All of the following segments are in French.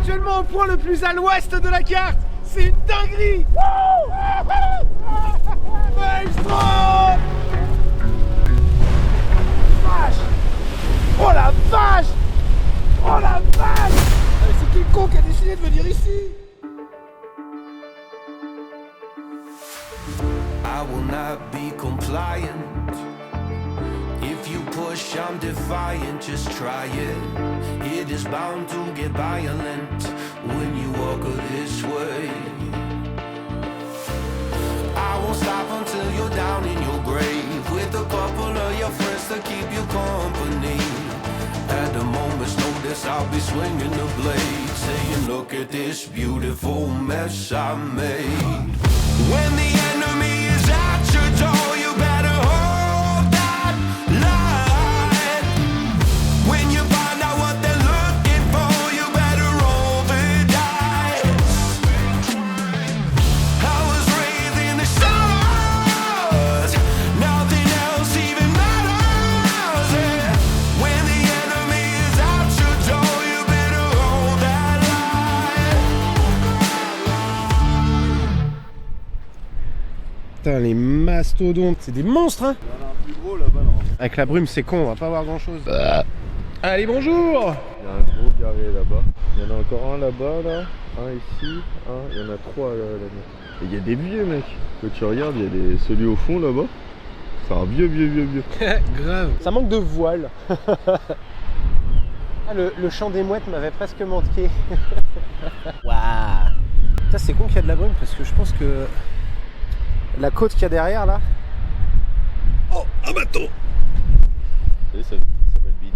actuellement au point le plus à l'ouest de la carte. C'est une dinguerie. Maelstrom. Vache. Oh la vache. Oh la vache. C'est qui le con qui a décidé de venir ici? I will not be compliant. If you push, I'm defiant, just try it. It is bound to get violent when you walk this way. I won't stop until you're down in your grave, with a couple of your friends to keep you company. At the moment's notice, I'll be swinging the blade, saying, look at this beautiful mess I made. When the enemy is at your door, you better hold that line. When you find out what they're looking for, you better roll the dice. I was raised in the stars, nothing else even matters. Yeah. When the enemy is at your door, you better hold that line. Putain, les mastodontes, c'est des monstres, hein. Il y en a un plus gros là-bas, non? Avec la brume, c'est con, on va pas voir grand chose. Allez, bonjour. Il y a un gros garé là-bas. Il y en a encore un là-bas, là. Un ici, un. Il y en a trois là-bas. Et il y a des vieux, mec. Quand tu regardes, il y a celui au fond là-bas. C'est un vieux. Grave. Ça manque de voile. Ah, le chant des mouettes m'avait presque manqué. Waouh. Ça, c'est con qu'il y a de la brume parce que je pense que la côte qu'il y a derrière là. Oh, un bateau. Vous savez, ça s'appelle Bide.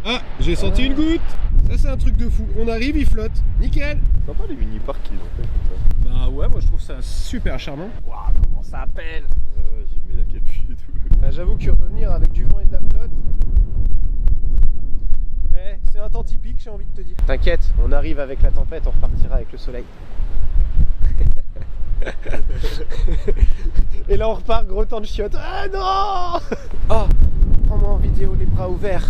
Ah, j'ai senti une goutte. Ça, c'est un truc de fou. On arrive, il flotte. Nickel. Sympa les mini-parcs qu'ils ont fait comme ça. Bah ouais, moi je trouve ça super charmant. Waouh, comment ça appelle. Ouais, j'ai mis la capuche et tout. Bah, j'avoue que revenir avec du vent et de la flotte, c'est un temps typique, j'ai envie de te dire. T'inquiète, on arrive avec la tempête, on repartira avec le soleil. Et là on repart, gros temps de chiottes. Ah non. Oh, prends-moi en vidéo les bras ouverts.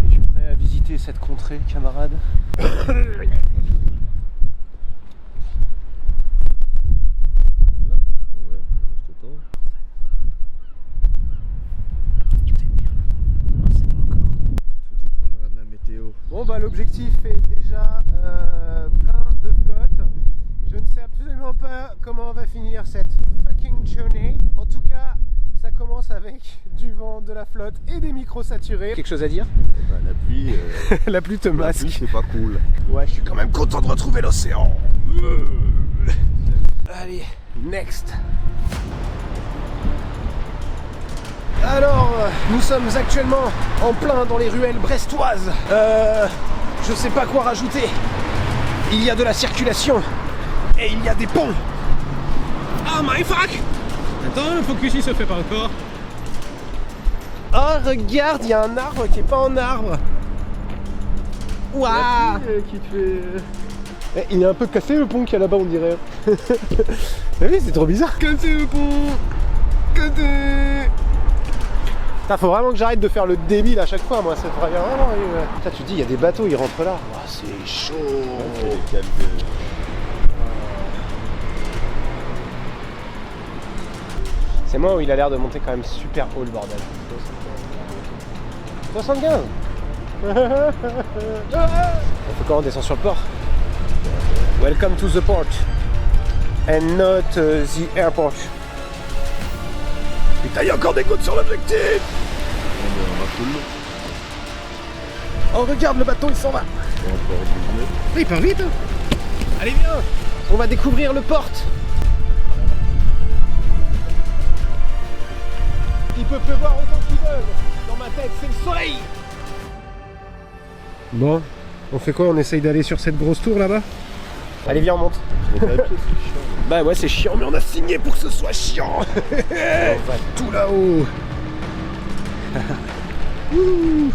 Es-tu prêt à visiter cette contrée, camarade? Ouais, je t'attends. Tout dépendra de la météo. Bon bah l'objectif est déjà plein de flotte. Je ne sais absolument pas comment on va finir cette fucking journey. En tout cas, ça commence avec du vent, de la flotte et des micros saturés. Quelque chose à dire? Bah, la pluie, La pluie te la masque. pluie, c'est pas cool. Ouais, je suis quand même content de retrouver l'océan. Allez, next. Alors, nous sommes actuellement en plein dans les ruelles brestoises. Je sais pas quoi rajouter. Il y a de la circulation et il y a des ponts. Ah my fuck! Attends, le focus il se fait pas encore. Oh regarde, il y a un arbre qui est pas en arbre. Waouh! Qui te fait... Il est un peu cassé le pont qu'il y a là-bas, on dirait. T'as vu, c'est trop bizarre. Cassez le pont. Cassez. Putain, faut vraiment que j'arrête de faire le débile à chaque fois, moi. Ça devrait vraiment arriver. Putain, tu te dis, il y a des bateaux, ils rentrent là. Oh, c'est chaud. C'est les câbles de... C'est moi où il a l'air de monter quand même super haut le bordel. 75. On fait comment, on descend sur le port? Welcome to the port and not the airport. Putain, il y a encore des gouttes sur l'objectif. Oh regarde, le bateau il s'en va. Il part vite. Allez viens, on va découvrir le port. Il peut pleuvoir autant qu'il veut. Dans ma tête, c'est le soleil. Bon, on fait quoi? On essaye d'aller sur cette grosse tour là-bas? Allez viens, on monte. Bah ouais, c'est chiant, mais on a signé pour que ce soit chiant. On va tout là-haut. Ouh.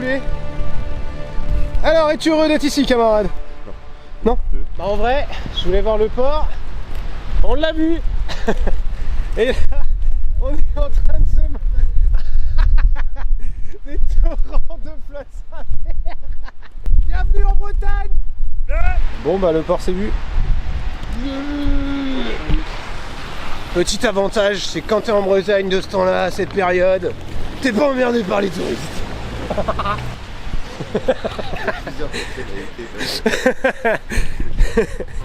voulez. Alors, es-tu heureux d'être ici, camarade? Non. Bah, en vrai, je voulais voir le port. On l'a vu. Et là, on est en train de se... Des torrents de flotte sa mère. Bienvenue en Bretagne. Bon bah le port c'est vu. Petit avantage, c'est quand t'es en Bretagne de ce temps-là, à cette période, t'es pas emmerdé par les touristes.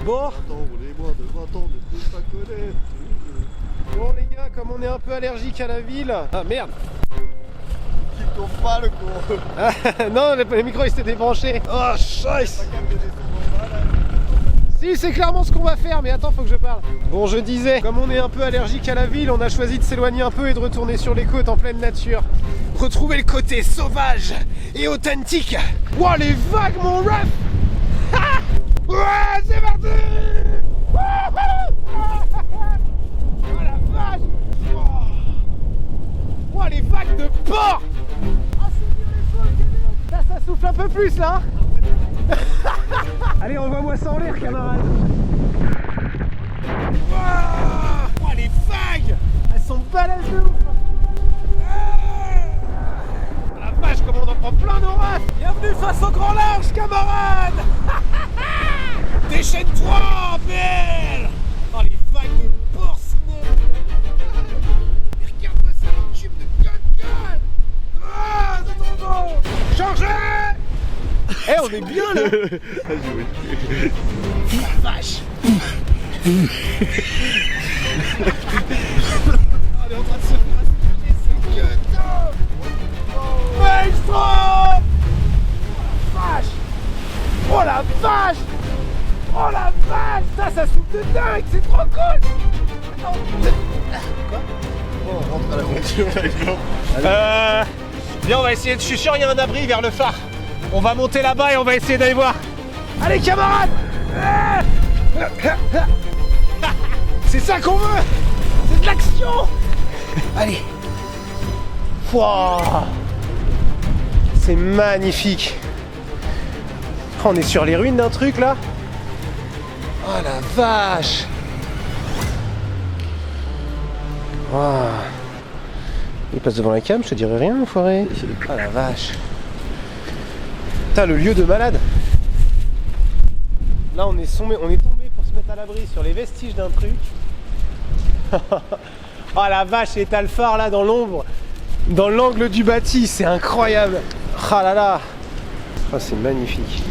Bon. Bon les gars, comme on est un peu allergique à la ville... Ah merde. Tu tombes pas le con. Non, le micro il s'était débranché. Oh, scheiße. Si, c'est clairement ce qu'on va faire, mais attends, faut que je parle. Bon, je disais, comme on est un peu allergique à la ville, on a choisi de s'éloigner un peu et de retourner sur les côtes en pleine nature. Retrouver le côté sauvage et authentique. Wow, les vagues, mon ref. Ouais, c'est parti. Oh la vache. Oh, les vagues de porc. Ça souffle un peu plus là. Allez, envoie-moi ça en l'air, camarade. Oh, les vagues. Elles sont balèzes de ouf. Oh, la vache, comme on en prend plein nos rafs. Bienvenue face au grand large, camarade. Déchaîne-toi, belle. Oh, les vagues de porc. Regarde-moi ça, le tube de gueule. Ah, c'est trop bon. Changez. Eh, on est bien là. La vache. On est en train de se faire aspirer ces gueutons. Maelstrom. Oh la vache. Oh la vache. Oh la vache. Ça souffle de dingue, c'est trop cool. Attends. Quoi? On rentre à la voiture avec l'homme. Viens, on va essayer de... Je suis sûr, il y a un abri vers le phare. On va monter là-bas et on va essayer d'aller voir. Allez, camarades. C'est ça qu'on veut. C'est de l'action. Allez. Wow. C'est magnifique. On est sur les ruines d'un truc là. Oh la vache. Wow. Il passe devant la cam, je te dirai rien, enfoiré. Oh la vache. Putain, le lieu de malade. Là, on est tombé pour se mettre à l'abri sur les vestiges d'un truc. Oh la vache, et t'as le phare là dans l'ombre, dans l'angle du bâti, c'est incroyable. Ah là là. Oh, c'est magnifique.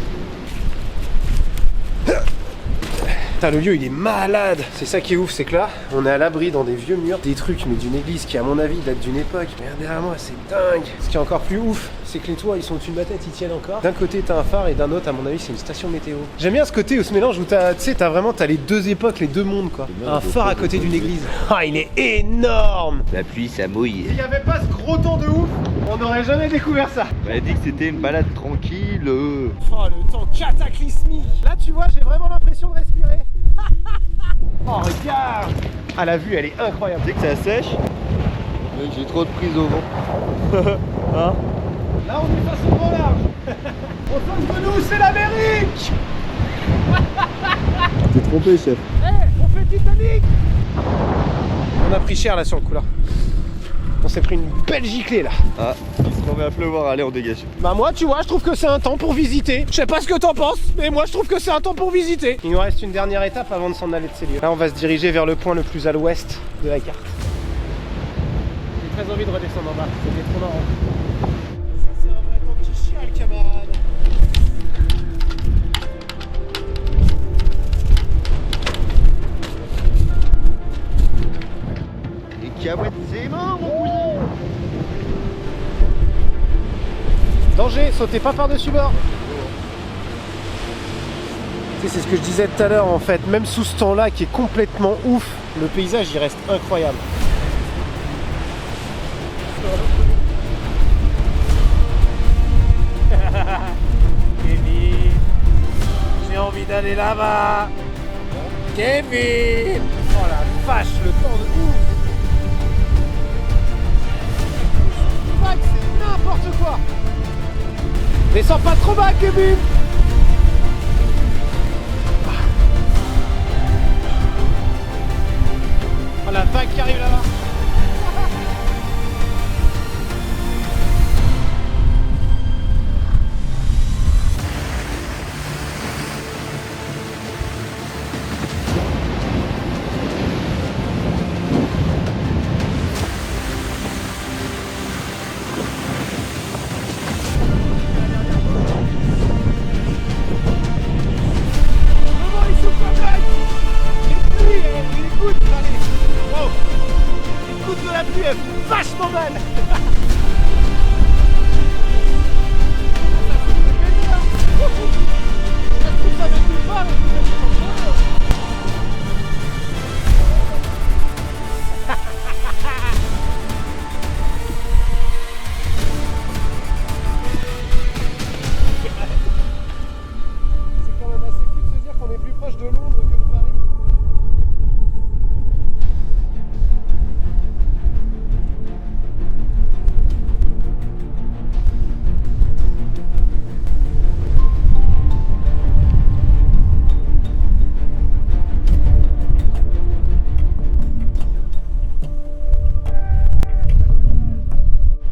Putain, le lieu il est malade. C'est ça qui est ouf, c'est que là on est à l'abri dans des vieux murs, des trucs mais d'une église qui à mon avis date d'une époque. Mais derrière moi c'est dingue. Ce qui est encore plus ouf, c'est que les toits ils sont au-dessus de ma tête, ils tiennent encore. D'un côté t'as un phare et d'un autre à mon avis c'est une station météo. J'aime bien ce côté où ce mélange où t'as les deux époques, les deux mondes quoi. Un phare à côté d'une église. Ah il est énorme. La pluie ça mouille. S'il n'y avait pas ce gros temps de ouf, on n'aurait jamais découvert ça. On m'a dit que c'était une balade tranquille. Oh le temps cataclysmique. Là tu vois j'ai vraiment l'impression de respirer. Oh regarde. Ah la vue elle est incroyable. Tu sais que ça sèche. J'ai trop de prise au vent. Hein? Là on est face au grand large. En face de nous c'est l'Amérique. T'es trompé chef. Hey, on fait Titanic. On a pris cher là sur le coup là. On s'est pris une belle giclée là. Ah, il se remet à pleuvoir, allez on dégage. Bah moi tu vois je trouve que c'est un temps pour visiter. Je sais pas ce que t'en penses, mais moi je trouve que c'est un temps pour visiter. Il nous reste une dernière étape avant de s'en aller de ces lieux. Là on va se diriger vers le point le plus à l'ouest de la carte. J'ai très envie de redescendre en bas, c'était trop marrant. Ça c'est un vrai temps qui chiale camarade. Les cabouettes c'est mort mon cousin. Danger, sautez pas par-dessus bord. Tu sais, c'est ce que je disais tout à l'heure en fait, même sous ce temps-là qui est complètement ouf, le paysage il reste incroyable. Kevin, j'ai envie d'aller là-bas. Kevin. Oh la vache, le temps de ouf. C'est n'importe quoi. Descends pas trop bas, Kevin. Oh la vague qui arrive là-bas. Vachement mal. C'est quand même assez fou de se dire qu'on est plus proche de Londres que de Paris.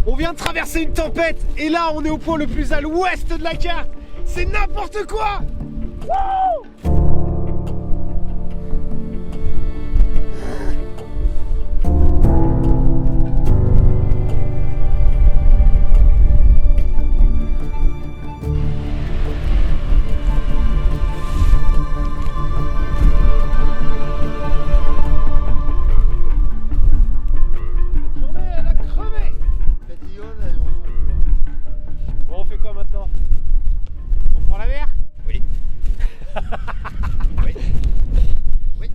On vient de traverser une tempête et là on est au point le plus à l'ouest de la carte. C'est n'importe quoi. Wouh! Bon, on fait quoi maintenant? On prend la mer? Oui. Oui. Oui.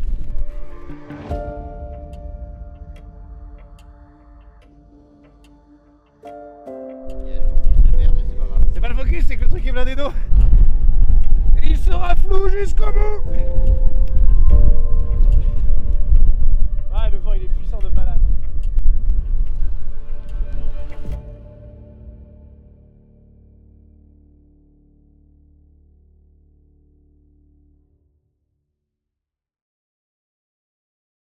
C'est pas le focus, c'est que le truc est blindé d'eau. Et il sera flou jusqu'au bout.